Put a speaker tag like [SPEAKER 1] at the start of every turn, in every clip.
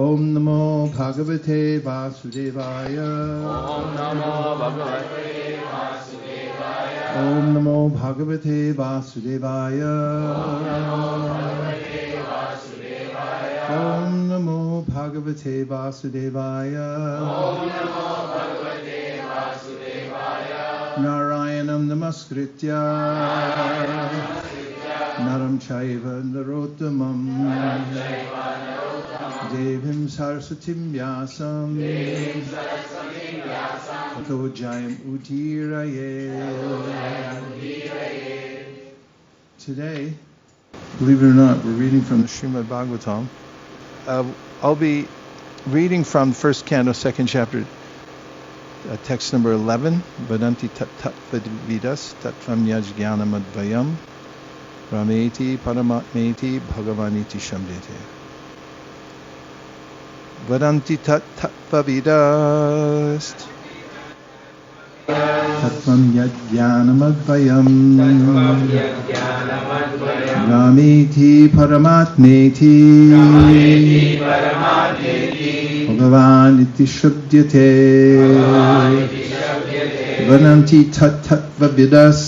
[SPEAKER 1] Om Namo Bhagavate Vasudevaya.
[SPEAKER 2] Om Namo Bhagavate Vasudevaya.
[SPEAKER 1] Om Namo Bhagavate Vasudevaya. Om Namo Bhagavate Vasudevaya.
[SPEAKER 2] Om Namo Bhagavate Vasudevaya.
[SPEAKER 1] Narayanam Namaskritya Naram Chaiva Narottamam Devim Saraswatim Vyasam Tato Jayam Udiraye. Today, believe it or not, we're reading from the Srimad Bhagavatam. I'll be reading from first canto, second chapter, text number 11. Vadanti tattvavidas tattvam yajnanam advayam rameti paramatmeti bhagavaniti shamdete. Vadanti tattvavidas tattvam yajnanam advayam rameti paramatmeti bhagavaniti shabdyate. Vadanti tattvavidas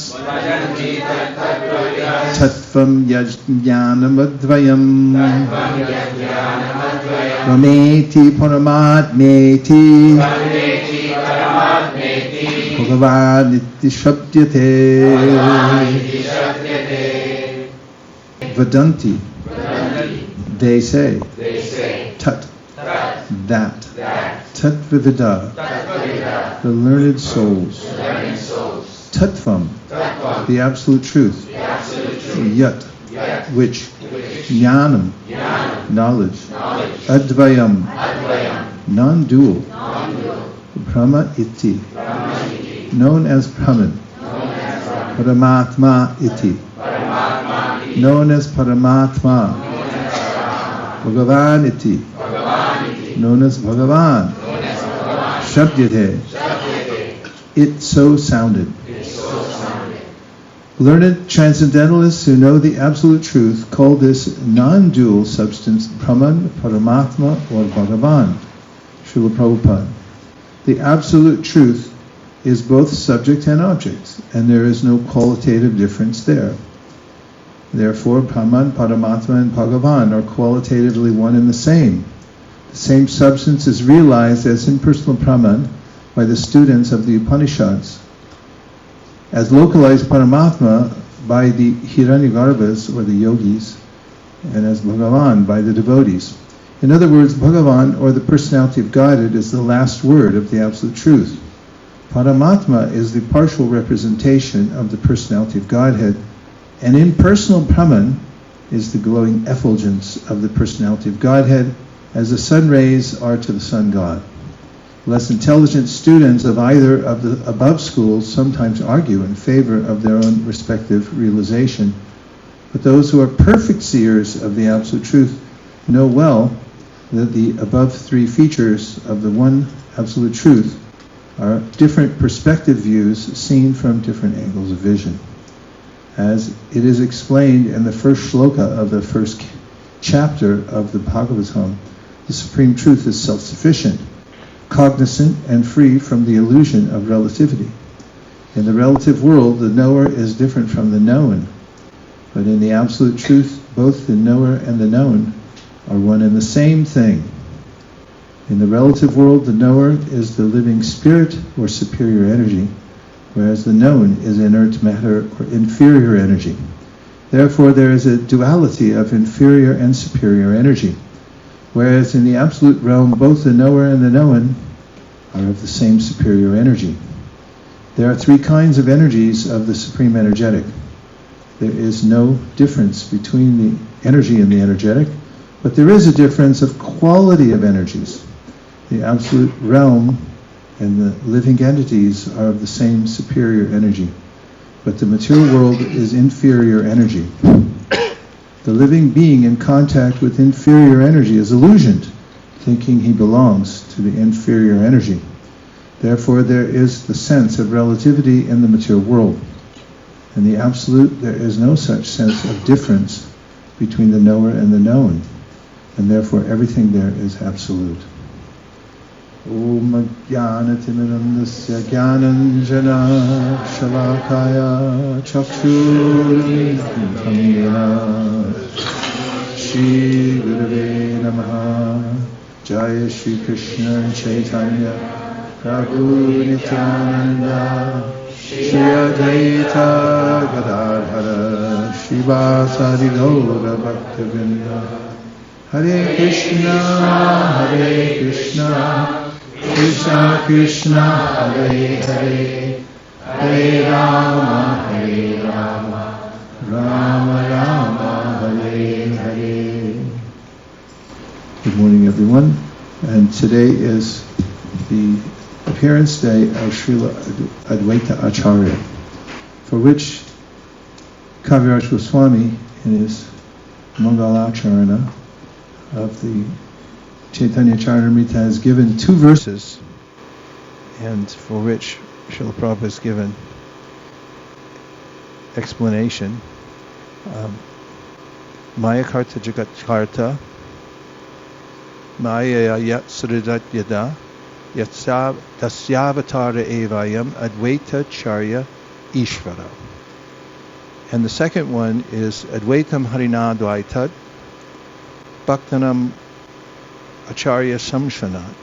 [SPEAKER 1] tattvam yajnanam advayam rameti paramatmeti bhagavaniti shabdyate. Vadanti, they say, tat, that, tattvavida, the learned souls, tattvam, the absolute truth, yat, which, jnanam, knowledge, advayam, non-dual, brahma iti, known as Brahman, paramatma iti, known as Paramatma, Bhagavan iti, known as Bhagavan, Shabdyate, it so sounded. Learned transcendentalists who know the absolute truth call this non-dual substance Brahman, Paramatma, or Bhagavan. Srila Prabhupada. The absolute truth is both subject and object, and there is no qualitative difference there. Therefore, Brahman, Paramatma, and Bhagavan are qualitatively one and the same. The same substance is realized as impersonal Brahman by the students of the Upanishads, as localized Paramatma by the Hiranyagarbhas or the yogis, and as Bhagavan by the devotees. In other words, Bhagavan, or the personality of Godhead, is the last word of the absolute truth. Paramatma is the partial representation of the personality of Godhead, and impersonal Brahman is the glowing effulgence of the personality of Godhead, as the sun rays are to the sun god. Less intelligent students of either of the above schools sometimes argue in favor of their own respective realization, but those who are perfect seers of the absolute truth know well that the above three features of the one absolute truth are different perspective views seen from different angles of vision. As it is explained in the first shloka of the first chapter of the Bhagavatam, the supreme truth is self-sufficient, cognizant, and free from the illusion of relativity. In the relative world, the knower is different from the known, but in the absolute truth, both the knower and the known are one and the same thing. In the relative world, the knower is the living spirit or superior energy, whereas the known is inert matter or inferior energy. Therefore, there is a duality of inferior and superior energy, whereas in the absolute realm, both the knower and the known are of the same superior energy. There are three kinds of energies of the supreme energetic. There is no difference between the energy and the energetic, but there is a difference of quality of energies. The absolute realm and the living entities are of the same superior energy, but the material world is inferior energy. The living being in contact with inferior energy is illusioned, thinking he belongs to the inferior energy. Therefore, there is the sense of relativity in the material world. In the absolute, there is no such sense of difference between the knower and the known. and therefore everything there is absolute. Om Jnanatimidandasya Jnananjana Shalakaya Chakshurunmilitam Yena Shri Gurave Namaha. Jaya Shri Krishna Chaitanya Prabhu Nityananda Shri Advaita Gadadhara Srivasadi Gaura Bhaktivinoda. Hare Krishna Krishna Krishna Hare Hare, Hare Rama Rama Rama Hare Hare. Good morning, everyone. And today is the appearance day of Srila Advaita Acharya, for which Kavirāja Gosvāmī, in his Ācārya of the Chaitanya Charitamrita, has given 2 verses, and for which Srila Prabhupada has given explanation. Maya karta jagat karta, Maya yat sridat yada, dasyavatara evayam Advaita Acharya Ishvara. And the second one is Advaitam Harinadvaitat Bhaktanam Acharya Samshanat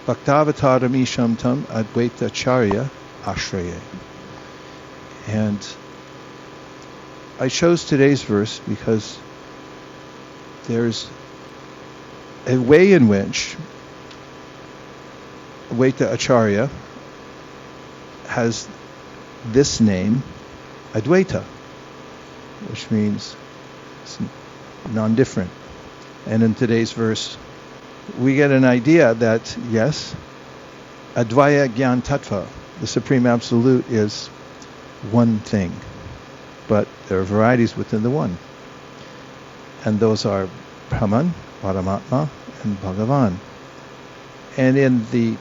[SPEAKER 1] Bhaktavataram Ishamtam Advaita Acharya Ashraya. And I chose today's verse because there's a way in which Advaita Acharya has this name, Advaita, which means it's non-different. And in today's verse, we get an idea that, yes, Advaya Gyan Tattva, the Supreme Absolute, is one thing, but there are varieties within the one. And those are Brahman, Paramatma, and Bhagavan. And in the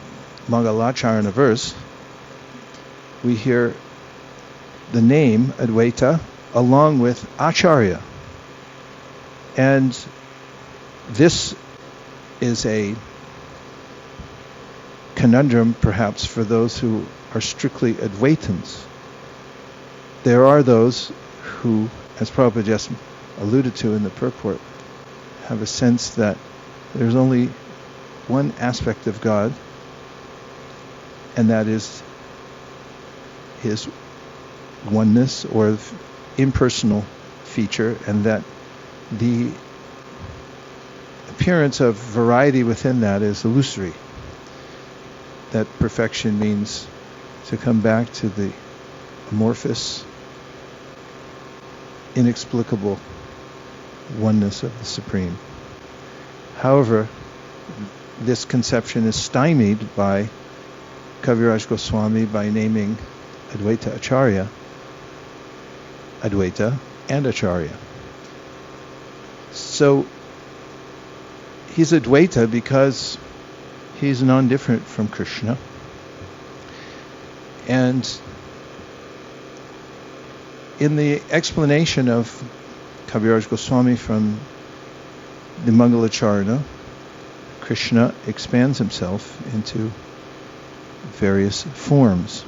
[SPEAKER 1] Mangalacharana verse, we hear the name Advaita along with Acharya. And this is a conundrum, perhaps, for those who are strictly Advaitins. There are those who, as Prabhupada just alluded to in the purport, have a sense that there's only one aspect of God, and that is His oneness or impersonal feature, and that the appearance of variety within that is illusory. That perfection means to come back to the amorphous, inexplicable oneness of the Supreme. However, this conception is stymied by Kavirāja Gosvāmī by naming Advaita Acharya Advaita and Acharya. So he's Advaita because he's non-different from Krishna. And in the explanation of Kavirāja Gosvāmī from the Mangalacharana, Krishna expands himself into various forms.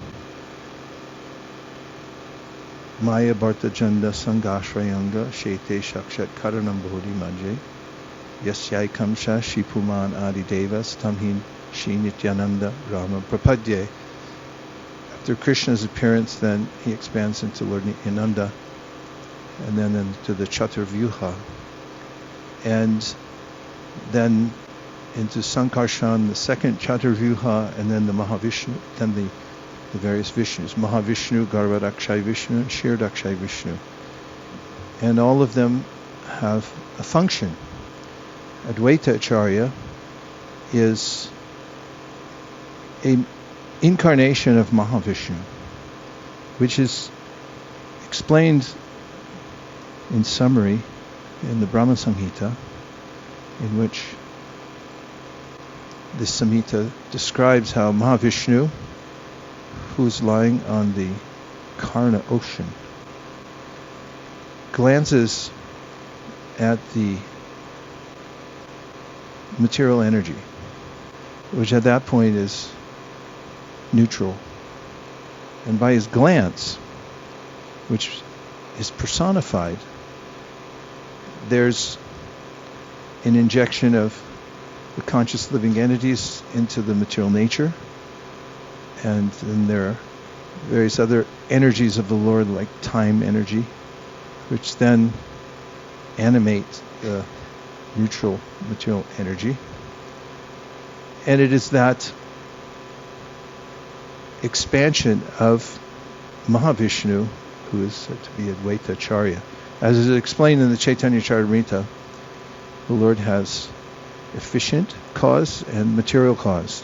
[SPEAKER 1] Maya Bharta Janda Sangashrayanga Shete Shakshat Karanam Bodhi Manje Yasyai Kamsha Shipuman Adi Devas Tamhin Shri Nityananda Rama Prapadye. After Krishna's appearance, then he expands into Lord Nityananda, and then into the Chaturvyuha, and then into Sankarshan, the second Chaturvyuha, and then the Mahavishnu, then the various Vishnus, Mahavishnu, Garvadakshay Vishnu, and Shirdakshay Vishnu. And all of them have a function. Advaita Acharya is an incarnation of Mahavishnu, which is explained in summary in the Brahma Samhita, in which this Samhita describes how Mahavishnu, who's lying on the Karna ocean, glances at the material energy, which at that point is neutral. And by his glance, which is personified, there's an injection of the conscious living entities into the material nature, and then there are various other energies of the Lord, like time energy, which then animate the neutral material energy. And it is that expansion of Mahavishnu, who is said to be Advaita Acharya. As is explained in the Chaitanya Charitamrita, the Lord has efficient cause and material cause.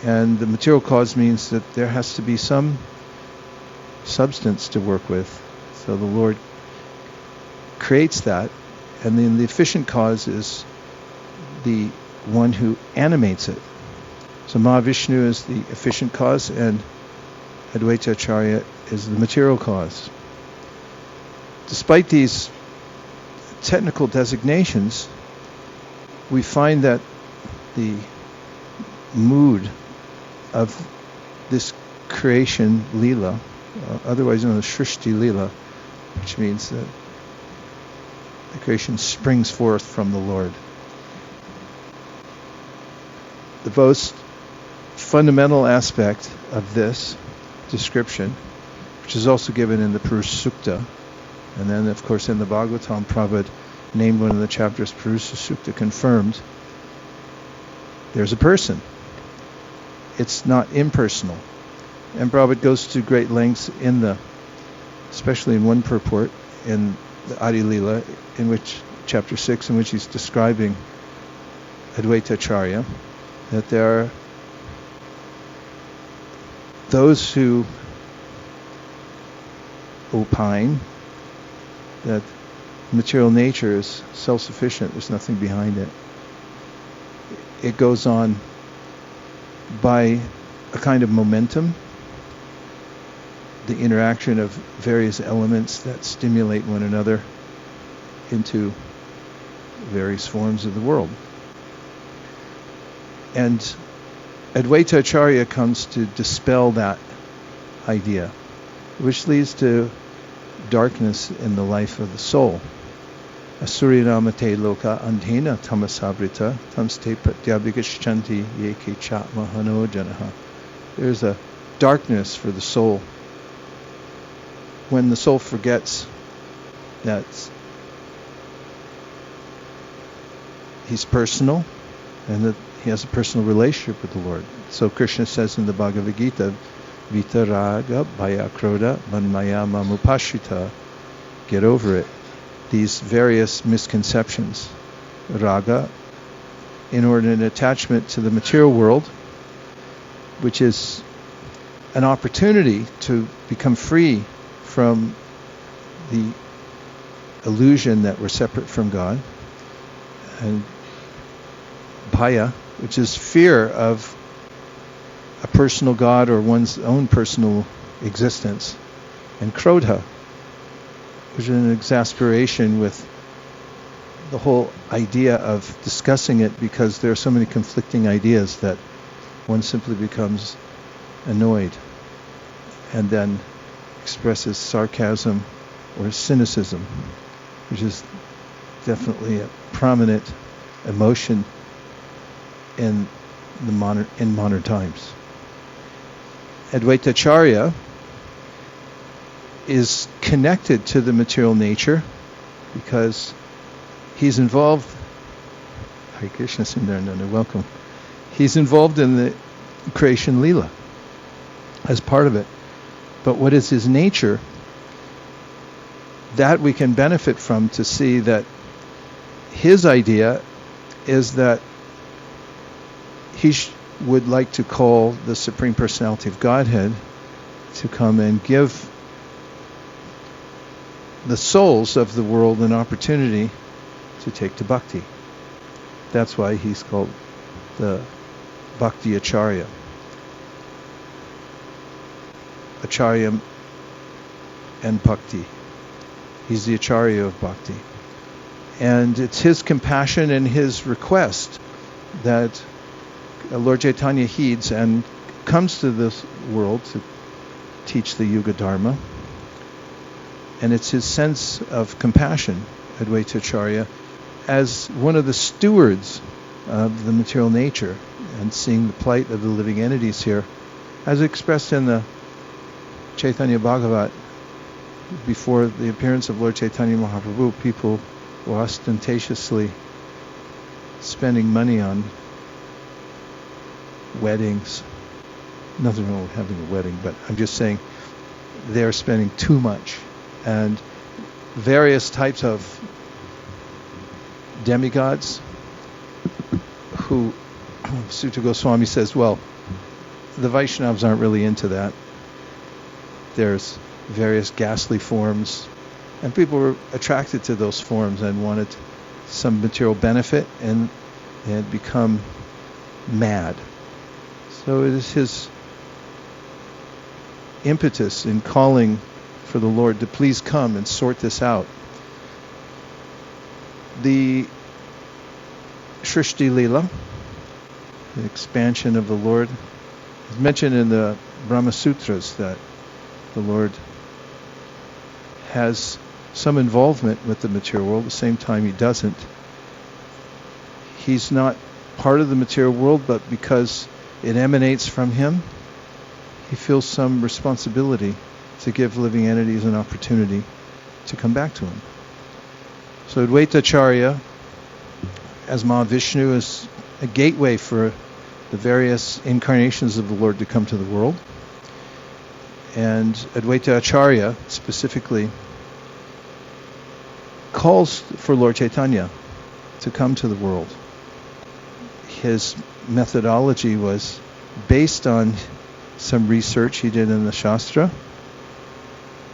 [SPEAKER 1] And the material cause means that there has to be some substance to work with. So the Lord creates that, and then the efficient cause is the one who animates it. So Mahavishnu is the efficient cause, and Advaita Acharya is the material cause. Despite these technical designations, we find that the mood of this creation lila, otherwise known as Shrishti lila, which means that the creation springs forth from the Lord. The most fundamental aspect of this description, which is also given in the Purusha Sukta, and then of course in the Bhagavatam, Prabhupada named one of the chapters Purusha Sukta confirmed, there's a person. It's not impersonal. And Prabhupada goes to great lengths especially in one purport, in the Adi Lila, in which, chapter 6, in which he's describing Advaita Acharya, that there are those who opine that material nature is self-sufficient, there's nothing behind it. It goes on by a kind of momentum, the interaction of various elements that stimulate one another into various forms of the world. And Advaita Acharya comes to dispel that idea, which leads to darkness in the life of the soul. Asurinamate loka andhena tamasabrita tamste pratyabhigashchanti yeke chatmahano janaha. There's a darkness for the soul when the soul forgets that he's personal and that he has a personal relationship with the Lord. So Krishna says in the Bhagavad Gita, Vitaraga Bhayakroda Manmaya Mamupashita, get over it. These various misconceptions. Raga, inordinate attachment to the material world, which is an opportunity to become free from the illusion that we're separate from God. And Bhaya, which is fear of a personal God or one's own personal existence. And Krodha, which is an exasperation with the whole idea of discussing it, because there are so many conflicting ideas that one simply becomes annoyed and then expresses sarcasm or cynicism, which is definitely a prominent emotion in modern times. Advaita Acharya is connected to the material nature because he's involved. Hare Krishna Sundarananda, welcome. He's involved in the creation lila as part of it. But what is his nature? That we can benefit from to see that his idea is that he would like to call the Supreme Personality of Godhead to come and give the souls of the world an opportunity to take to bhakti. That's why he's called the Bhakti Acharya. Acharya and bhakti. He's the Acharya of bhakti. And it's his compassion and his request that Lord Caitanya heeds and comes to this world to teach the Yuga Dharma. And it's his sense of compassion, Advaita Acharya, as one of the stewards of the material nature and seeing the plight of the living entities here, as expressed in the Chaitanya Bhagavat. Before the appearance of Lord Caitanya Mahāprabhu, people were ostentatiously spending money on weddings. Nothing wrong with having a wedding, but I'm just saying they're spending too much. And various types of demigods who Sutta Goswami says, well, the Vaishnavas aren't really into that. There's various ghastly forms, and people were attracted to those forms and wanted some material benefit, and had become mad. So it is his impetus in calling for the Lord to please come and sort this out. The Shrishti Leela, the expansion of the Lord, is mentioned in the Brahma Sutras that the Lord has some involvement with the material world. At the same time, he doesn't. He's not part of the material world, but because it emanates from him, he feels some responsibility to give living entities an opportunity to come back to him. So Advaita Acharya, as Mahavishnu, is a gateway for the various incarnations of the Lord to come to the world. And Advaita Acharya specifically calls for Lord Caitanya to come to the world. His methodology was based on some research he did in the Shastra,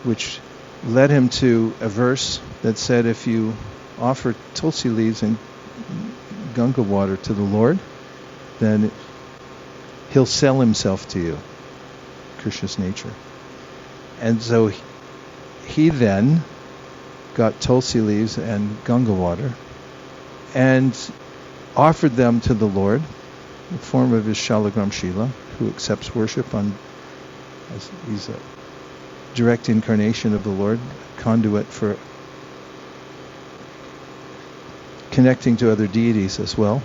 [SPEAKER 1] which led him to a verse that said if you offer tulsi leaves and Ganga water to the Lord, then he'll sell himself to you, Krishna's nature. And so he then got tulsi leaves and Ganga water and offered them to the Lord in the form of his Shalagram Shila, who accepts worship as he's a direct incarnation of the Lord, conduit for connecting to other deities as well.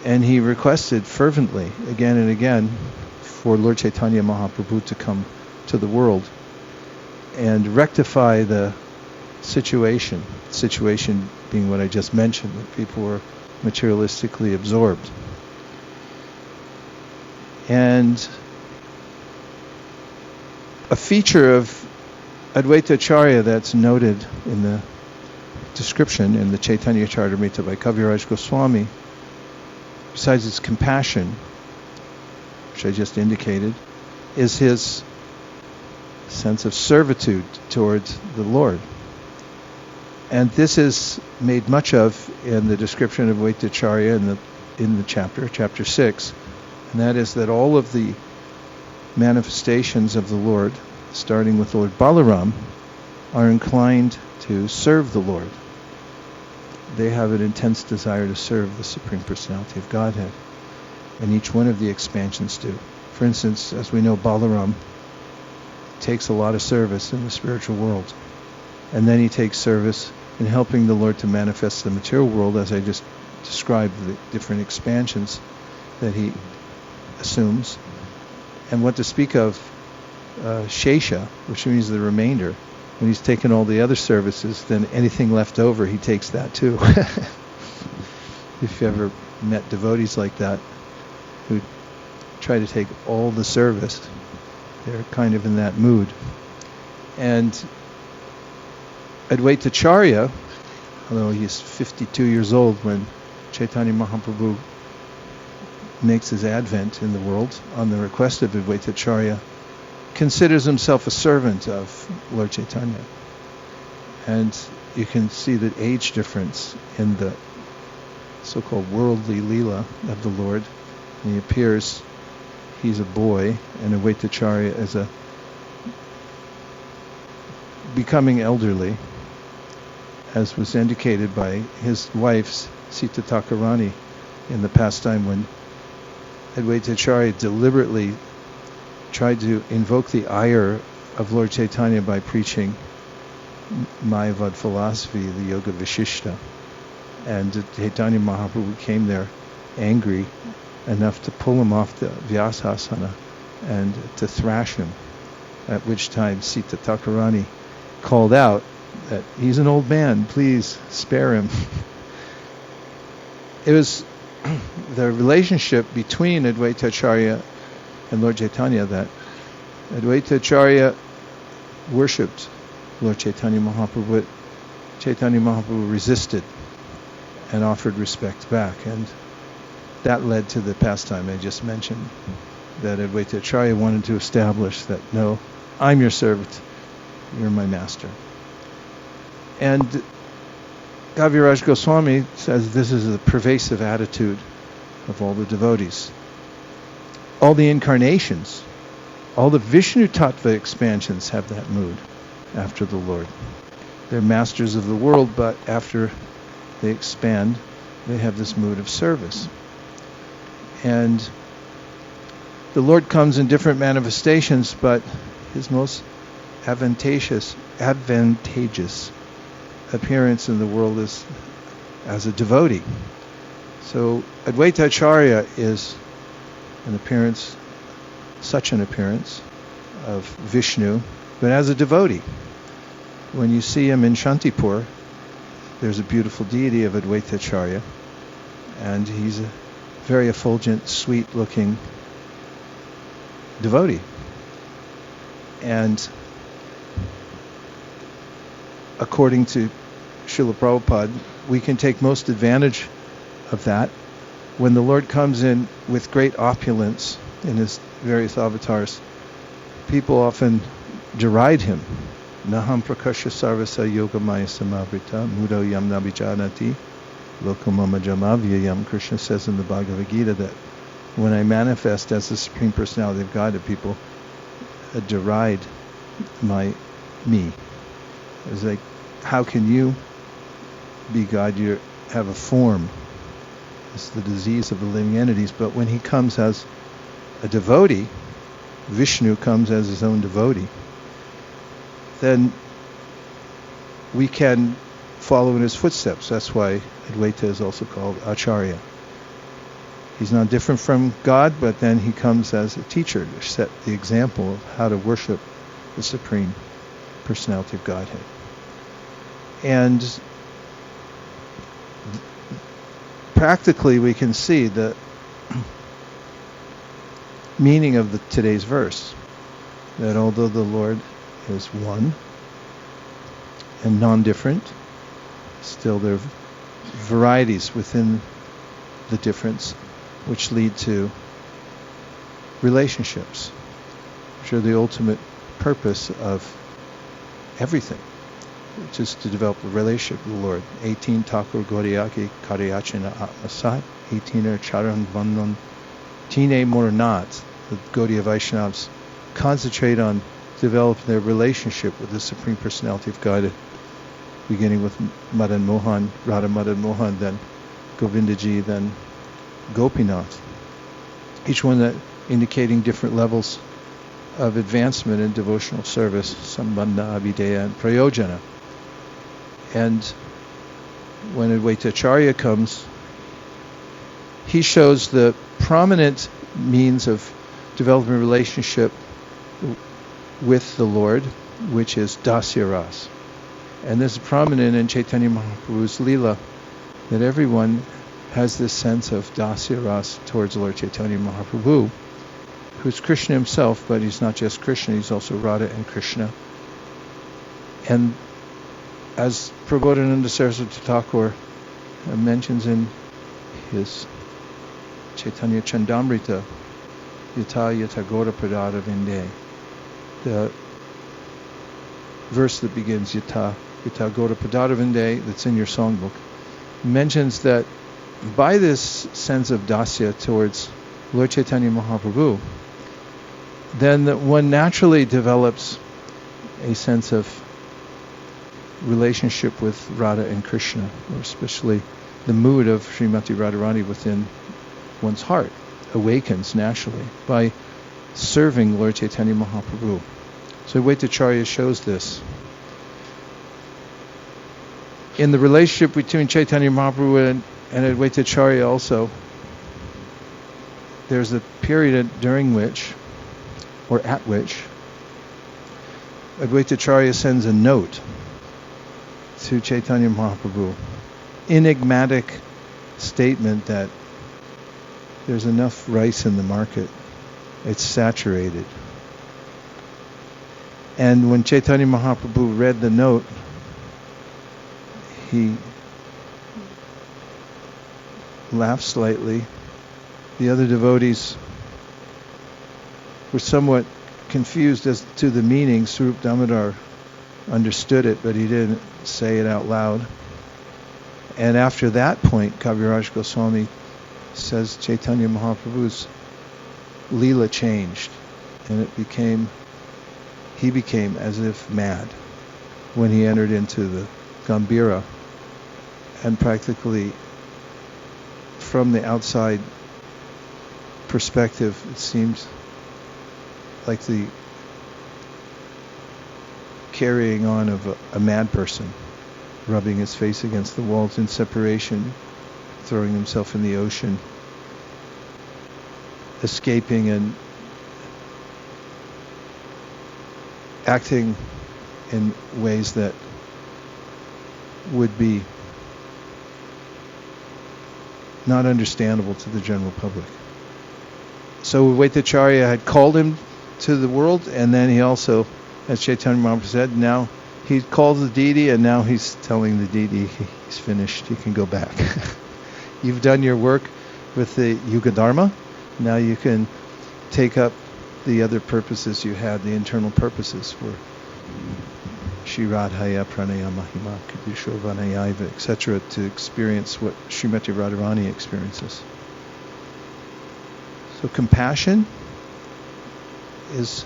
[SPEAKER 1] And he requested fervently, again and again, for Lord Chaitanya Mahāprabhu to come to the world and rectify the situation being what I just mentioned, that people were materialistically absorbed. And a feature of Advaita Acharya that's noted in the description in the Chaitanya Charitamrita by Kavirāja Gosvāmī, besides his compassion, which I just indicated, is his sense of servitude towards the Lord. And this is made much of in the description of Advaita Acharya in the chapter 6, and that is that all of the manifestations of the Lord, starting with Lord Balaram, are inclined to serve the Lord. They have an intense desire to serve the Supreme Personality of Godhead, and each one of the expansions do. For instance, as we know, Balaram takes a lot of service in the spiritual world, and then he takes service in helping the Lord to manifest the material world, as I just described the different expansions that he assumes. And what to speak of Shesha, which means the remainder. When he's taken all the other services, then anything left over, he takes that too. If you ever met devotees like that, who try to take all the service, they're kind of in that mood. And Advaita Acharya, although he's 52 years old when Chaitanya Mahāprabhu makes his advent in the world on the request of Advaita Acharya, considers himself a servant of Lord Caitanya. And you can see the age difference in the so-called worldly Leela of the Lord. And he appears, he's a boy, and Advaita Acharya is becoming elderly. as was indicated by his wife, Sita Thakurani, in the past time when Advaita Acharya deliberately tried to invoke the ire of Lord Caitanya by preaching Mayavad philosophy, the Yoga Vishishta. And Chaitanya Mahāprabhu came there angry enough to pull him off the Vyasasana and to thrash him, at which time Sita Thakurani called out that he's an old man, please spare him. It was the relationship between Advaita Acharya and Lord Caitanya that Advaita Acharya worshipped Lord Chaitanya Mahāprabhu, but Chaitanya Mahāprabhu resisted and offered respect back, and that led to the pastime I just mentioned, that Advaita Acharya wanted to establish that, no, I'm your servant, you're my master. And Kavirāja Gosvāmī says this is a pervasive attitude of all the devotees. All the incarnations, all the Vishnu Tattva expansions have that mood after the Lord. They're masters of the world, but after they expand, they have this mood of service. And the Lord comes in different manifestations, but his most advantageous appearance in the world is as a devotee. So Advaita Acharya is such an appearance of Vishnu, but as a devotee. When you see him in Shantipur, there's a beautiful deity of Advaita Acharya, and he's a very effulgent, sweet-looking devotee. And according to Srila Prabhupada, we can take most advantage of that when the Lord comes in with great opulence in his various avatars. People often deride him. Naham prakasha sarvasa yoga maya samavrita mudo yam nabijanati lokamama jamavyayam. Krishna says in the Bhagavad Gita that when I manifest as the Supreme Personality of God, people deride me. It's like, how can you be God? You have a form. It's the disease of the living entities. But when he comes as a devotee, Vishnu comes as his own devotee, then we can follow in his footsteps. That's why Advaita is also called Acharya. He's not different from God, but then he comes as a teacher to set the example of how to worship the Supreme Personality of Godhead. And practically we can see the meaning of today's verse, that although the Lord is one and non-different, still there are varieties within the difference which lead to relationships, which are the ultimate purpose of everything, which is to develop a relationship with the Lord. 18 Thakur Gauriyaki Karyachina Atmasat, 18 Charan Vandhan Tine Moranat. The Gaudiya Vaishnavas concentrate on developing their relationship with the Supreme Personality of God, beginning with Madan Mohan, Radha Madan Mohan, then Govindaji, then Gopinath. Each one that indicating different levels of advancement in devotional service, Sambandha, Abhideya, and Prayojana. And when Advaita Acharya comes, he shows the prominent means of developing a relationship with the Lord, which is dasya ras. And this is prominent in Chaitanya Mahaprabhu's Leela, that everyone has this sense of dasya ras towards Lord Chaitanya Mahāprabhu, who's Krishna himself, but he's not just Krishna, he's also Rādhā and Kṛṣṇa. And as Prabodhananda Saraswati Thakur mentions in his Chaitanya Chandamrita, Yata Yata Gora Pradada Vinde, the verse that begins Yata Yata Gora Pradada Vinde, that's in your songbook, mentions that by this sense of dasya towards Lord Chaitanya Mahāprabhu, then one naturally develops a sense of relationship with Rādhā and Kṛṣṇa, or especially the mood of Srimati Radharani within one's heart, awakens naturally by serving Lord Caitanya Mahāprabhu. So Advaita Acharya shows this. In the relationship between Chaitanya Mahāprabhu and Advaita Acharya also, there's a period during which, or at which, Advaita Acharya sends a note to Chaitanya Mahāprabhu, enigmatic statement that there's enough rice in the market, it's saturated. And when Chaitanya Mahāprabhu read the note, he laughed slightly. The other devotees were somewhat confused as to the meaning. Swarup Damodar understood it, but he didn't say it out loud. And after that point, Kavirāja Gosvāmī says Chaitanya Mahaprabhu's Leela changed, and he became as if mad when he entered into the Gambhīra, and practically from the outside perspective it seems like the carrying on of a mad person, rubbing his face against the walls in separation, throwing himself in the ocean, escaping and acting in ways that would be not understandable to the general public. So Advaita Acharya had called him to the world, and then he also, as Chaitanya Mahāprabhu said, now he calls the deity, and now he's telling the deity he's finished, he can go back. You've done your work with the Yuga Dharma, now you can take up the other purposes you had, the internal purposes for Shri Rādhāya Pranaya Mahima Kadusho Vanayaiva, etc., to experience what Srimati Radharani experiences. So compassion is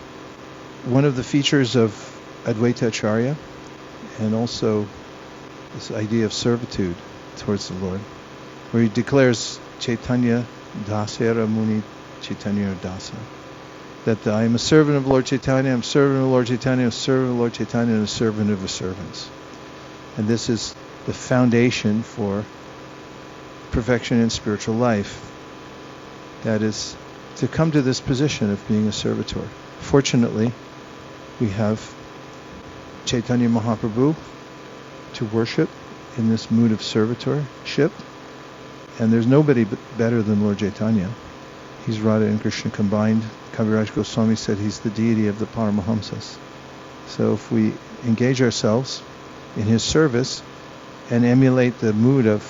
[SPEAKER 1] one of the features of Advaita Acharya, and also this idea of servitude towards the Lord, where he declares Chaitanya Dasa muñi caitanyera dāsa, that I am a servant of Lord Chaitanya, I'm a servant of Lord Chaitanya, I'm a servant of Lord Chaitanya, and a servant of the servants. And this is the foundation for perfection in spiritual life. That is, to come to this position of being a servitor. Fortunately, we have Chaitanya Mahāprabhu to worship in this mood of servitorship, and there's nobody better than Lord Caitanya. He's Rādhā and Kṛṣṇa combined. Kavirāja Gosvāmī said he's the deity of the paramahaṁsas. So if we engage ourselves in his service and emulate the mood of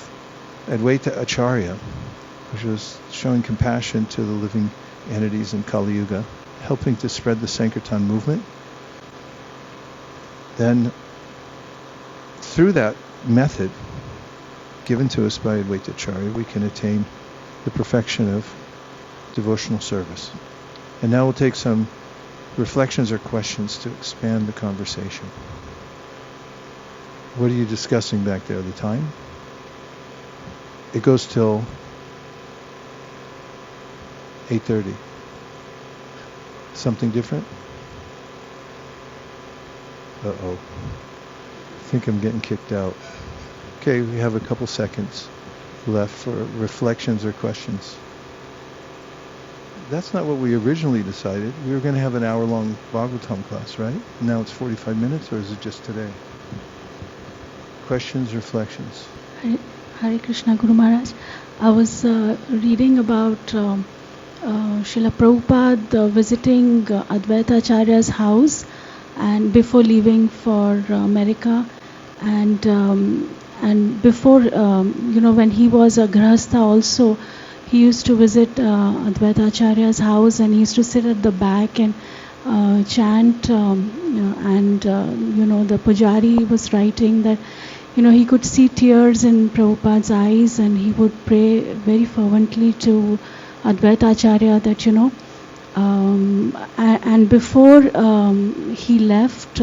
[SPEAKER 1] Advaita Acharya, which was showing compassion to the living entities in Kali Yuga, helping to spread the saṅkīrtana movement, then through that method given to us by Advaita Acharya, we can attain the perfection of devotional service. And now we'll take some reflections or questions to expand the conversation. What are you discussing back there, the time? It goes till 8:30. Something different? Uh-oh. I think I'm getting kicked out. Okay, we have a couple seconds left for reflections or questions. That's not what we originally decided. We were going to have an hour-long Bhagavatam class, right? Now it's 45 minutes, or is it just today? Questions, reflections?
[SPEAKER 3] Hare Krishna, Guru Maharaj. I was reading about Srila Prabhupada visiting Advaita Acharya's house, and before leaving for America, and before when he was a grahastha also, he used to visit Advaita Acharya's house, and he used to sit at the back and chant, and the pujari was writing that he could see tears in Prabhupada's eyes, and he would pray very fervently to Advaita Acharya that and before he left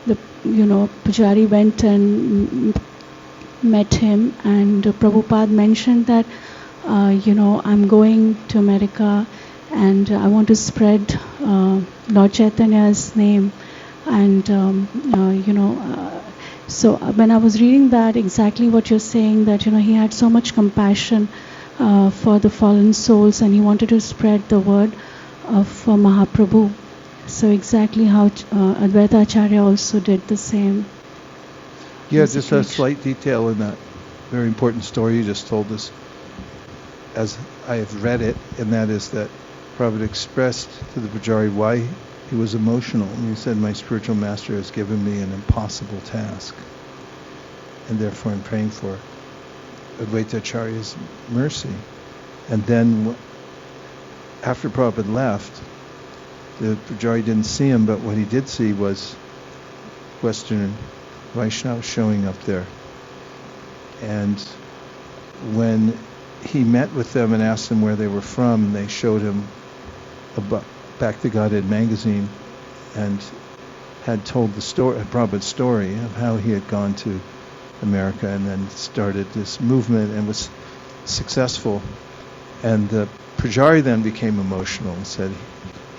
[SPEAKER 3] the Pujari went and met him, and Prabhupada mentioned that I'm going to America and I want to spread Lord Chaitanya's name, and so when I was reading that, exactly what you're saying, that he had so much compassion for the fallen souls, and he wanted to spread the word of Mahaprabhu. So exactly how Advaita Acharya also did the same.
[SPEAKER 1] Yeah, just a slight detail in that very important story you just told us, as I have read it, and that is that Prabhupada expressed to the Pujari why he was emotional. And he said, my spiritual master has given me an impossible task, and therefore I'm praying for Advaita Acharya's mercy. And then after Prabhupada left, the Pujari didn't see him, but what he did see was Western Vaishnavas showing up there. And when he met with them and asked them where they were from, they showed him a Back to Godhead magazine and had told the story, Prabhupada's story of how he had gone to America and then started this movement and was successful. And the Pujari then became emotional and said,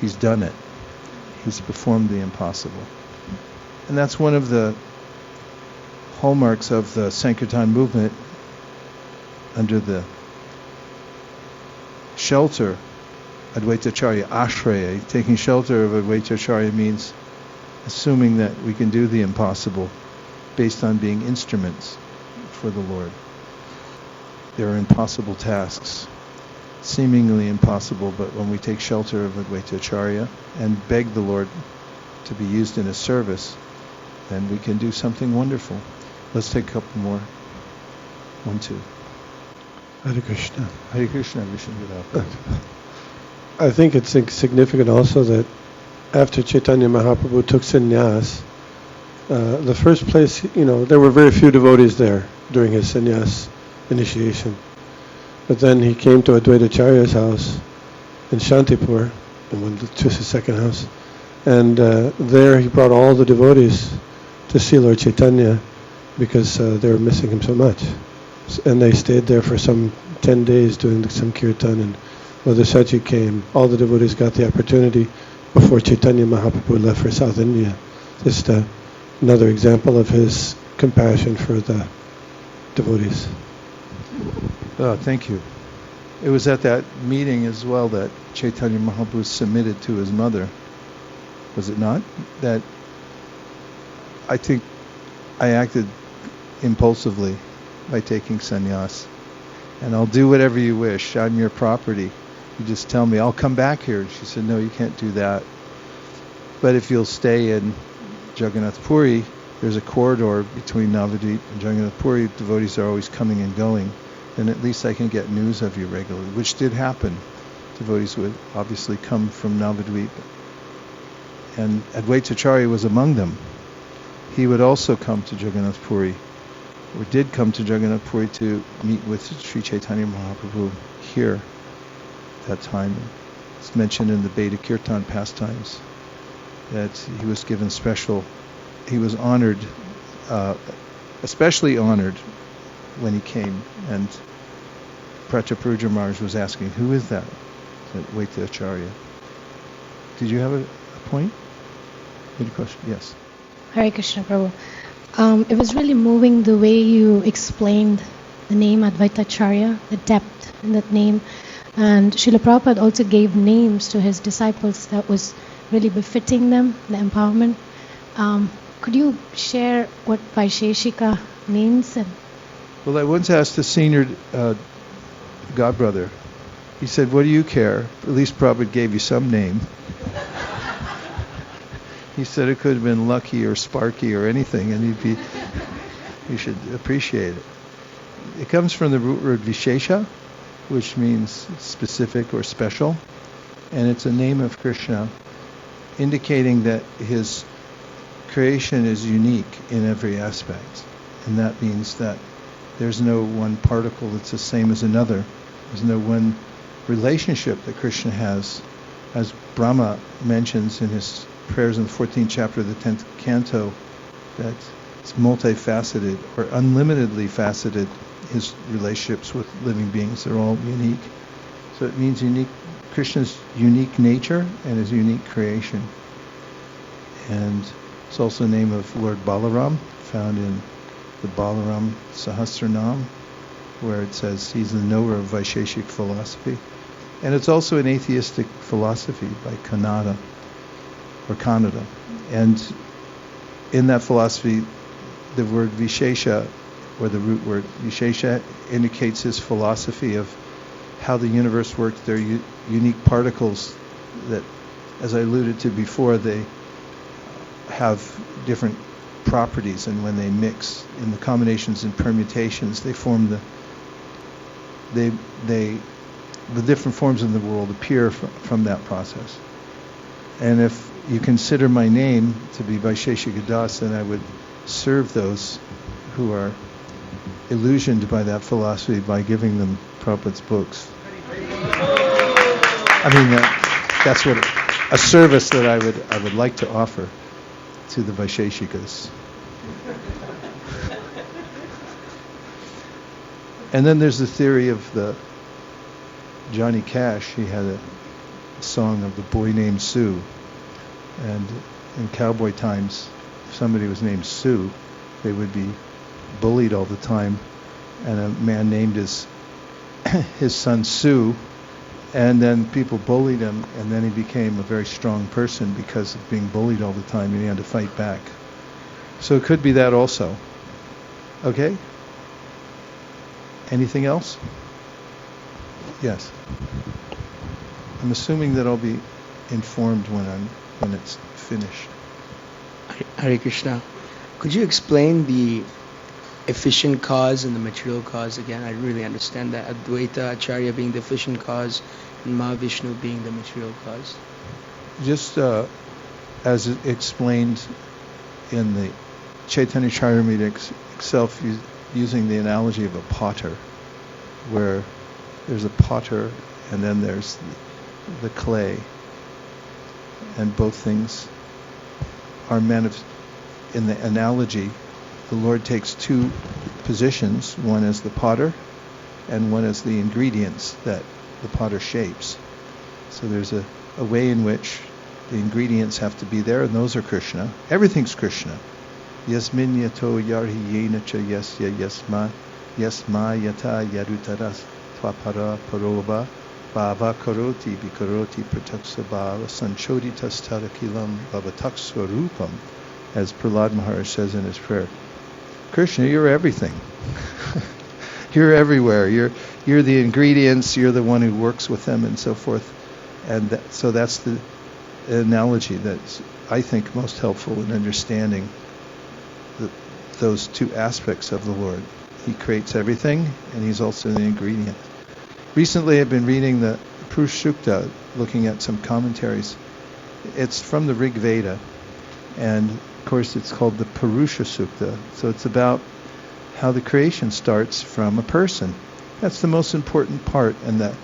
[SPEAKER 1] he's done it. He's performed the impossible. And that's one of the hallmarks of the saṅkīrtana movement under the shelter Advaita Acharya, Ashraya. Taking shelter of Advaita Acharya means assuming that we can do the impossible based on being instruments for the Lord. There are impossible tasks, seemingly impossible, but when we take shelter of Advaita Acharya and beg the Lord to be used in His service, then we can do something wonderful. Let's take a couple more. 1, 2.
[SPEAKER 4] Hare Krishna.
[SPEAKER 1] Hare Krishna, Vishnu.
[SPEAKER 4] I think it's significant also that after Chaitanya Mahāprabhu took sannyas, the first place, there were very few devotees there during his sannyas initiation. But then he came to Advaita Acharya's house in Shantipur, and went to his second house, and there he brought all the devotees to see Lord Caitanya because they were missing him so much. And they stayed there for some 10 days doing the saṅkīrtana, and Mother Sachi came. All the devotees got the opportunity before Chaitanya Mahāprabhu left for South India. Just another example of his compassion for the devotees.
[SPEAKER 1] Oh, thank you. It was at that meeting as well that Chaitanya Mahaprabhu submitted to his mother. Was it not? That I think I acted impulsively by taking sannyas. And I'll do whatever you wish. I'm your property. You just tell me, I'll come back here. And she said, no, you can't do that. But if you'll stay in Jagannath Puri, there's a corridor between Navadvip and Jagannath Puri. Devotees are always coming and going. And at least I can get news of you regularly, which did happen. Devotees would obviously come from Navadvip. And Advaita Acharya was among them. He would also come to Jagannath Puri, or did come to Jagannath Puri to meet with Sri Chaitanya Mahāprabhu here at that time. It's mentioned in the Beta Kirtan pastimes that he was given he was honored, especially honored when he came. And Prachapuruja Maharaj was asking, who is that? Advaita Acharya. Did you have a point? Any question? Yes.
[SPEAKER 5] Hare Krishna, Prabhu. It was really moving the way you explained the name Advaita Acharya, the depth in that name. And Srila Prabhupada also gave names to his disciples that was really befitting them, the empowerment. Could you share what Vaisesika means?
[SPEAKER 1] Well, I once asked a senior godbrother. He said, what do you care? At least Prabhupada gave you some name. He said it could have been Lucky or Sparky or anything, and you should appreciate it. It comes from the root word Vishesha, which means specific or special, and it's a name of Krishna, indicating that his creation is unique in every aspect. And that means that there's no one particle that's the same as another. There's no one relationship that Krishna has, as Brahma mentions in his prayers in the 14th chapter of the 10th canto that it's multifaceted or unlimitedly faceted. His relationships with living beings, they're all unique. So it means unique, Krishna's unique nature and his unique creation. And it's also the name of Lord Balaram, found in the Balaram Sahasranam, where it says he's the knower of Vaisesika philosophy. And it's also an atheistic philosophy by Kannada. And in that philosophy, the word Vishesha, or the root word Vishesha, indicates his philosophy of how the universe works. They're unique particles that, as I alluded to before, they have different properties, and when they mix in the combinations and permutations, they form the different forms in the world appear from that process. And if you consider my name to be Vaisesika Dasa, then I would serve those who are illusioned by that philosophy by giving them Prabhupada's books. I mean, that's what a service that I would like to offer to the Vaisesikas. And then there's the theory of the Johnny Cash. He had a song of the boy named Sue, and in cowboy times, if somebody was named Sue, they would be bullied all the time, and a man named his son Sue, and then people bullied him, and then he became a very strong person because of being bullied all the time, and he had to fight back. So it could be that also. Okay? Anything else? Yes. I'm assuming that I'll be informed when it's finished.
[SPEAKER 6] Hare Krishna. Could you explain the efficient cause and the material cause again? I really understand that. Advaita Acharya being the efficient cause and Mahavishnu being the material cause.
[SPEAKER 1] Just as explained in the Chaitanya Charitamrita itself, using the analogy of a potter, where there's a potter and then there's the clay, and both things are in the analogy. The Lord takes two positions, one as the potter and one as the ingredients that the potter shapes. So there's a way in which the ingredients have to be there, and those are Krishna. Everything's Krishna. Yasmin yato yarhi yena cha yasya yasma yata yarutaras tvapara parova bhava karoti vikaroti prataksabhava sanchoditas tadakilam bhavataksvarupam, as Prahlad Maharaj says in his prayer. Krishna, you're everything. You're everywhere. You're the ingredients. You're the one who works with them, and so forth. And so that's the analogy that's, I think, most helpful in understanding those two aspects of the Lord. He creates everything, and he's also the ingredient. Recently, I've been reading the Purusha Sukta, looking at some commentaries. It's from the Rig Veda, and of course it's called the Purusha Sukta. So it's about how the creation starts from a person. That's the most important part, and that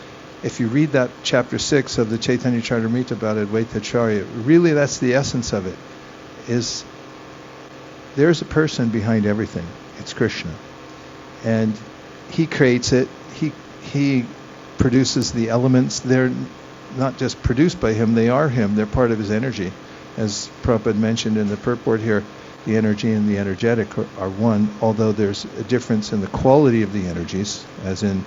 [SPEAKER 1] if you read that chapter 6 of the Chaitanya Charitamrita about Advaita Acharya, really that's the essence of it, is there's a person behind everything. It's Krishna. And he creates it. He produces the elements. They're not just produced by him, they are him. They're part of his energy. As Prabhupada mentioned in the purport here, the energy and the energetic are one, although there's a difference in the quality of the energies, as in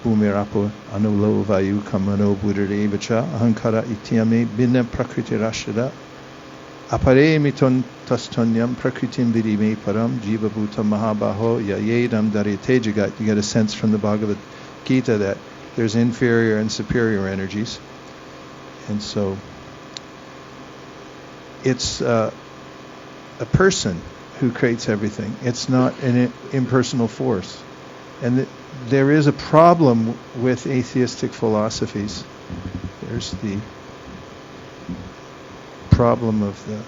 [SPEAKER 1] Bhumirapo Anulo Vayu Kamano Buddharevacha Ahankara Ityame Binna Prakriti Rashada Apare Miton Tastonyam Prakritim Vidime Param Jiva Bhuta Mahabaho Yayedam Darite Jagat. You get a sense from the Bhagavad Gita that there's inferior and superior energies. And so it's a person who creates everything. It's not an impersonal force. And there is a problem with atheistic philosophies. There's the problem of the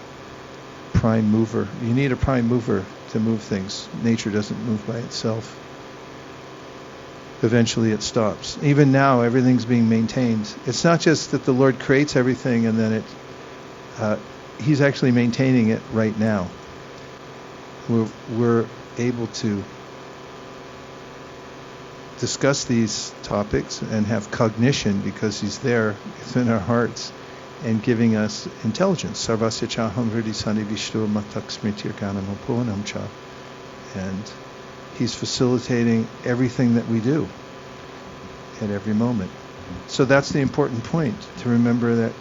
[SPEAKER 1] prime mover. You need a prime mover to move things. Nature doesn't move by itself. Eventually it stops. Even now, everything's being maintained. It's not just that the Lord creates everything and then He's actually maintaining it right now. we're able to discuss these topics and have cognition because he's there within our hearts and giving us intelligence. Sarvasya chaham hridi sanivishtu matak smritir ganam upuvanam cha. And he's facilitating everything that we do at every moment. So that's the important point, to remember that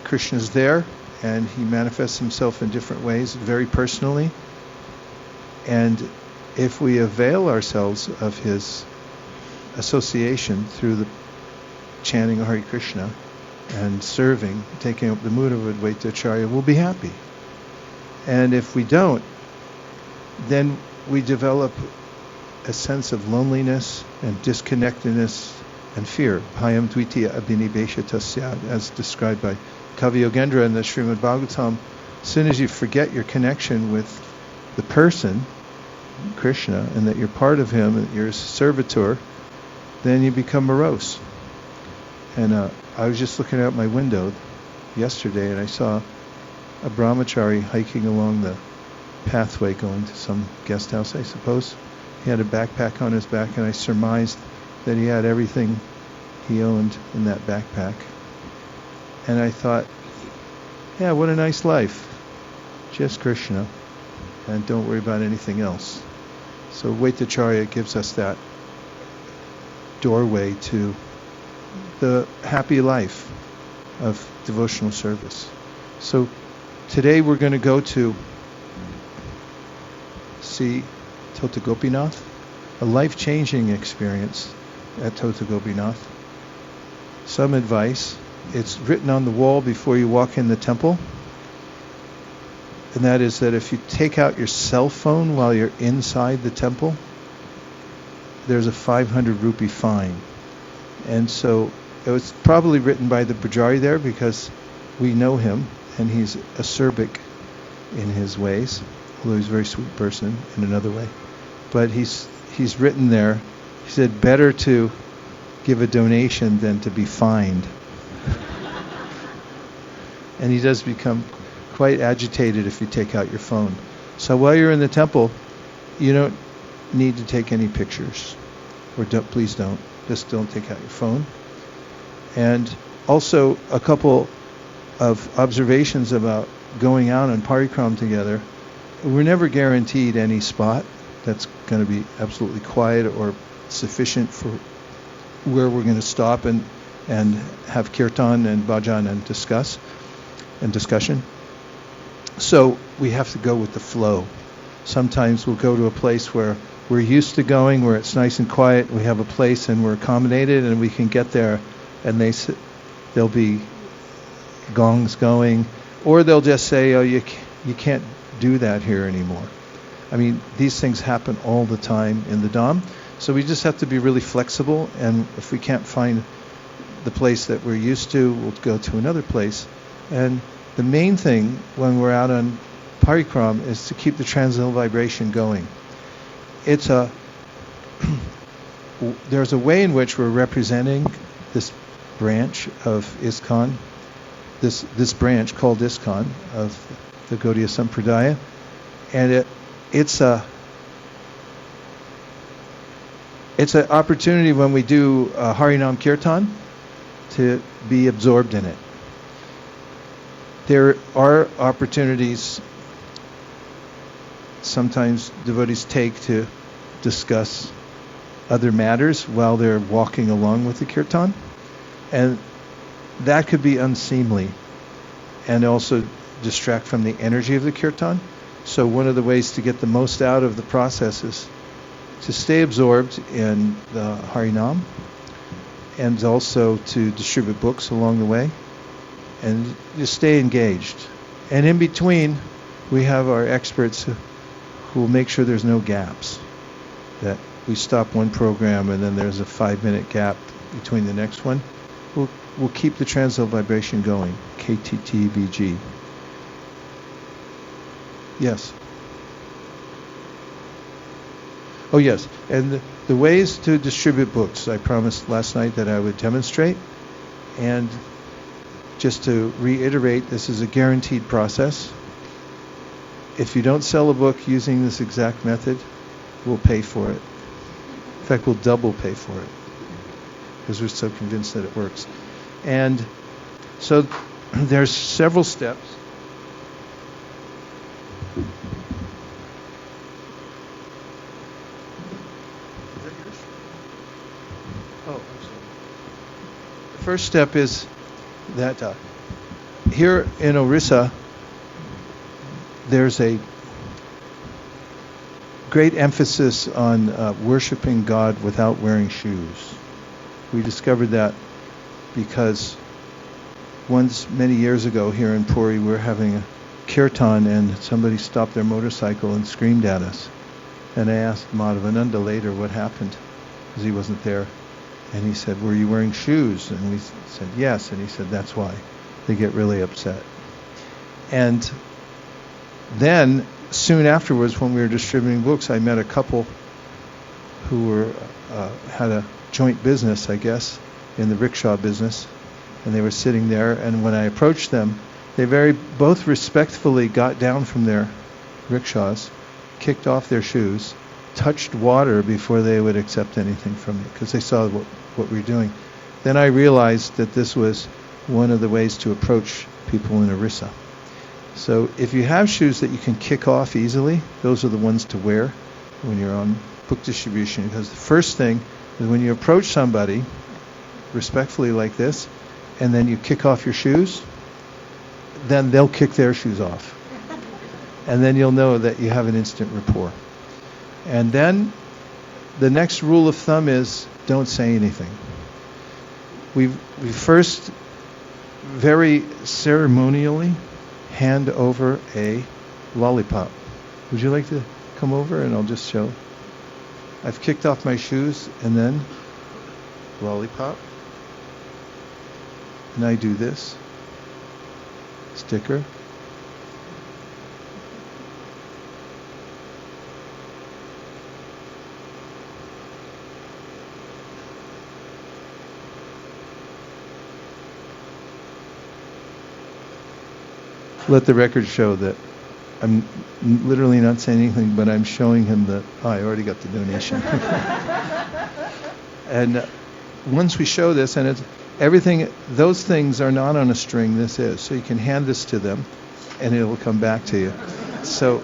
[SPEAKER 1] Krishna's there and he manifests himself in different ways, very personally. And if we avail ourselves of his association through the chanting Hare Krishna and serving, taking up the mood of Advaita Acharya, we'll be happy. And if we don't, then we develop a sense of loneliness and disconnectedness and fear. Bhayam dvitiya abhiniveshata syad, as described by Kavi Yogendra in the Srimad Bhagavatam. As soon as you forget your connection with the person, Krishna, and that you're part of him, and you're a servitor, then you become morose. And I was just looking out my window yesterday and I saw a brahmachari hiking along the pathway going to some guest house, I suppose. He had a backpack on his back, and I surmised that he had everything he owned in that backpack. And I thought, yeah, what a nice life. Just Krishna, and don't worry about anything else. So Advaita Acharya gives us that doorway to the happy life of devotional service. So today we're going to go to see Tota Gopinath, a life-changing experience at Tota Gopinath. Some advice. It's written on the wall before you walk in the temple. And that is that if you take out your cell phone while you're inside the temple, there's a 500 rupee fine. And so it was probably written by the Pujari there because we know him and he's acerbic in his ways, although he's a very sweet person in another way. But he's written there, he said, better to give a donation than to be fined. And he does become quite agitated if you take out your phone. So while you're in the temple, you don't need to take any pictures. Or please don't. Just don't take out your phone. And also a couple of observations about going out on parikram together. We're never guaranteed any spot that's going to be absolutely quiet or sufficient for where we're going to stop and have kirtan and bhajan and discussion. So we have to go with the flow. Sometimes we'll go to a place where we're used to going, where it's nice and quiet. We have a place and we're accommodated, and we can get there, and there'll be gongs going, or they'll just say, "Oh, you can't do that here anymore." I mean, these things happen all the time in the Dham, so we just have to be really flexible. And if we can't find the place that we're used to, we'll go to another place. And the main thing when we're out on parikram is to keep the transcendental vibration going. There's a way in which we're representing this branch of ISKCON, this branch called ISKCON of the Gaudiya Sampradaya, and it's an opportunity when we do Harinam Kirtan to be absorbed in it. There are opportunities sometimes devotees take to discuss other matters while they're walking along with the kirtan, and that could be unseemly and also distract from the energy of the kirtan. So one of the ways to get the most out of the process is to stay absorbed in the Harinam and also to distribute books along the way and just stay engaged. And in between, we have our experts who will make sure there's no gaps, that we stop one program and then there's a 5-minute gap between the next one. We'll keep the transcendental vibration going. KTTVG. Yes. Oh yes, and the ways to distribute books. I promised last night that I would demonstrate, and just to reiterate, this is a guaranteed process. if you don't sell a book using this exact method, we'll pay for it. In fact, we'll double pay for it because we're so convinced that it works. And so there's several steps. Is that yours? Oh, I'm sorry. The first step is that here in Orissa, there's a great emphasis on worshiping God without wearing shoes. We discovered that because once, many years ago here in Puri, we were having a kirtan and somebody stopped their motorcycle and screamed at us. And I asked Madhavananda later what happened, because he wasn't there. And he said, "Were you wearing shoes?" And we said, "Yes." And he said, "That's why. They get really upset." And then, soon afterwards, when we were distributing books, I met a couple who were had a joint business, I guess, in the rickshaw business. And they were sitting there, and when I approached them, they both respectfully got down from their rickshaws, kicked off their shoes, touched water before they would accept anything from me, because they saw what we were doing. Then I realized that this was one of the ways to approach people in Orissa. So if you have shoes that you can kick off easily, those are the ones to wear when you're on book distribution, because the first thing is when you approach somebody respectfully like this, and then you kick off your shoes, then they'll kick their shoes off. And then you'll know that you have an instant rapport. And then the next rule of thumb is don't say anything. We first very ceremonially hand over a lollipop. Would you like to come over and I'll just show? I've kicked off my shoes and then lollipop. And I do this. Sticker. Let the record show that I'm literally not saying anything, but I'm showing him that I already got the donation. And once we show this, and it's everything, those things are not on a string, this is. So you can hand this to them, and it will come back to you. So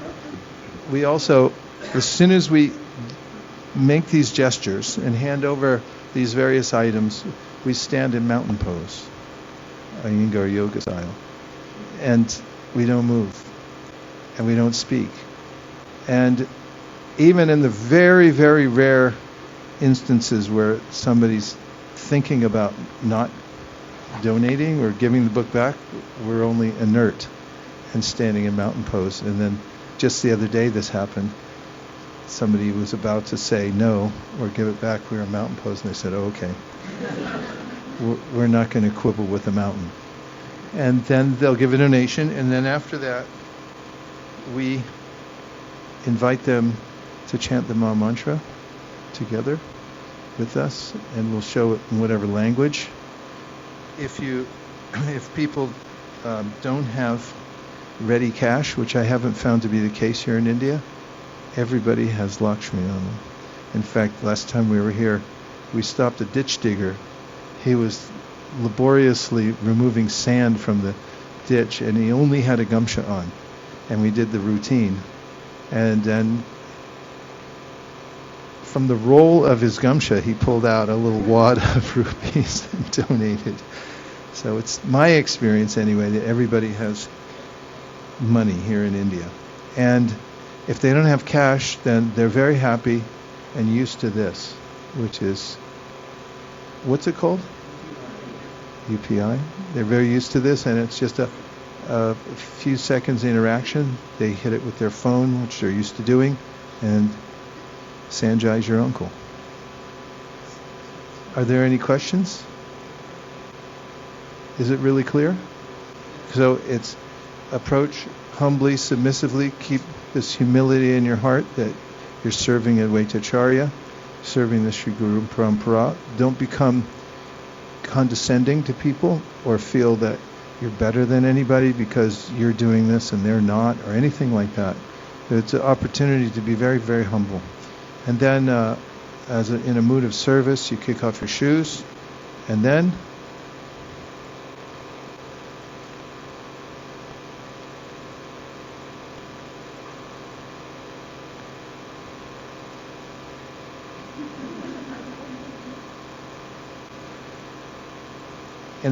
[SPEAKER 1] we also, as soon as we make these gestures and hand over these various items, we stand in mountain pose, Iyengar yoga style. And we don't move. And we don't speak. And even in the very, very rare instances where somebody's thinking about not donating or giving the book back, we're only inert and standing in mountain pose. And then just the other day this happened. Somebody was about to say no or give it back. We were in mountain pose, and they said, "Oh, okay. We're not going to quibble with the mountain." And then they'll give a donation, and then after that, we invite them to chant the Maha Mantra together with us, and we'll show it in whatever language. If people don't have ready cash, which I haven't found to be the case here in India, everybody has Lakshmi on them. In fact, last time we were here, we stopped a ditch digger. He was laboriously removing sand from the ditch, and he only had a gamsha on. And we did the routine. And then from the roll of his gamsha, he pulled out a little wad of rupees and donated. So it's my experience anyway that everybody has money here in India. And if they don't have cash, then they're very happy and used to this, which is, what's it called? UPI. They're very used to this, and it's just a few seconds interaction. They hit it with their phone, which they're used to doing, and Sanjay's your uncle. Are there any questions? Is it really clear? So it's approach humbly, submissively, keep this humility in your heart that you're serving Advaita Acharya, serving the Sri Guru Parampara. Don't become condescending to people or feel that you're better than anybody because you're doing this and they're not, or anything like that. It's an opportunity to be very, very humble. And then in a mood of service, you kick off your shoes, and then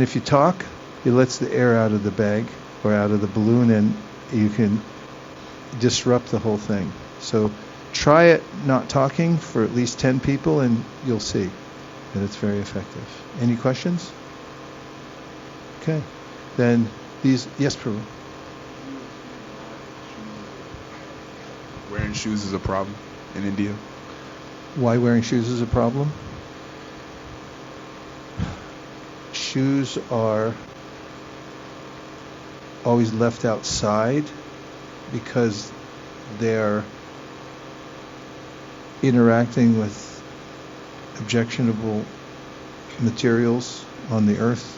[SPEAKER 1] if you talk, it lets the air out of the bag or out of the balloon, and you can disrupt the whole thing. So try it not talking for at least 10 people, and you'll see that it's very effective. Any questions? Okay. Then these, yes, Prabhu.
[SPEAKER 7] Wearing shoes is a problem in India.
[SPEAKER 1] Why wearing shoes is a problem? Shoes are always left outside because they're interacting with objectionable materials on the earth.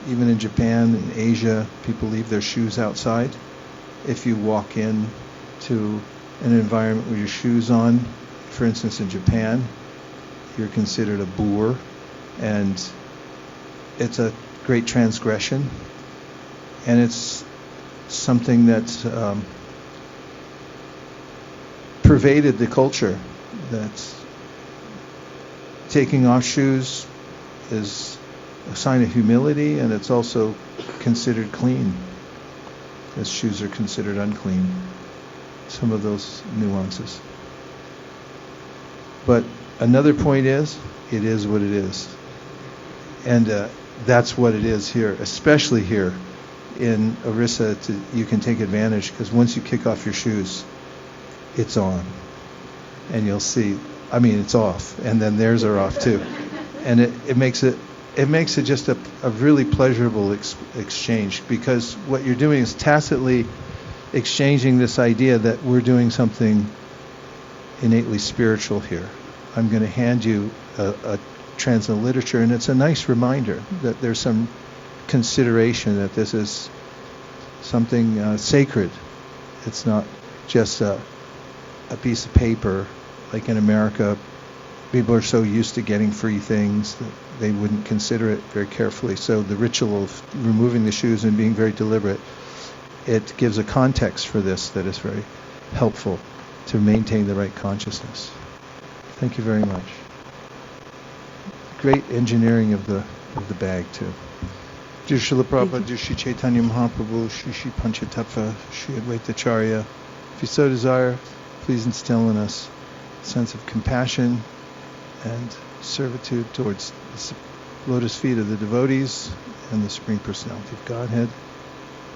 [SPEAKER 1] Even in Japan, in Asia, people leave their shoes outside. If you walk in to an environment with your shoes on, for instance in Japan, you're considered a boor, and it's a great transgression, and it's something that's pervaded the culture. That's taking off shoes is a sign of humility, and it's also considered clean, as shoes are considered unclean. Some of those nuances. But another point is, it is what it is. And that's what it is here, especially here in Orissa. You can take advantage, because once you kick off your shoes, it's on. And you'll see, it's off, and then theirs are off too. And it makes it just a really pleasurable exchange, because what you're doing is tacitly exchanging this idea that we're doing something innately spiritual here. I'm going to hand you a transcendental literature, and it's a nice reminder that there's some consideration that this is something sacred. It's not just a piece of paper. Like in America, people are so used to getting free things that they wouldn't consider it very carefully. So the ritual of removing the shoes and being very deliberate, it gives a context for this that is very helpful to maintain the right consciousness. Thank you very much. Great engineering of the bag too. Dear Srila Prabhupada, dear Sri Chaitanya Mahāprabhu, Sri Panchatattva, Sri Advaita Acharya, if you so desire, please instill in us a sense of compassion and servitude towards the lotus feet of the devotees and the Supreme Personality of Godhead.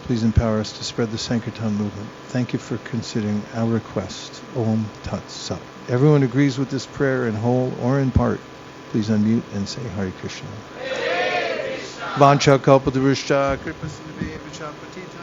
[SPEAKER 1] Please empower us to spread the saṅkīrtana movement. Thank you for considering our request. Om Tat Sat. Everyone agrees with this prayer in whole or in part. Please unmute and say Hare Krishna. Vancha kalpataruscha kripa sindhubheva cha patita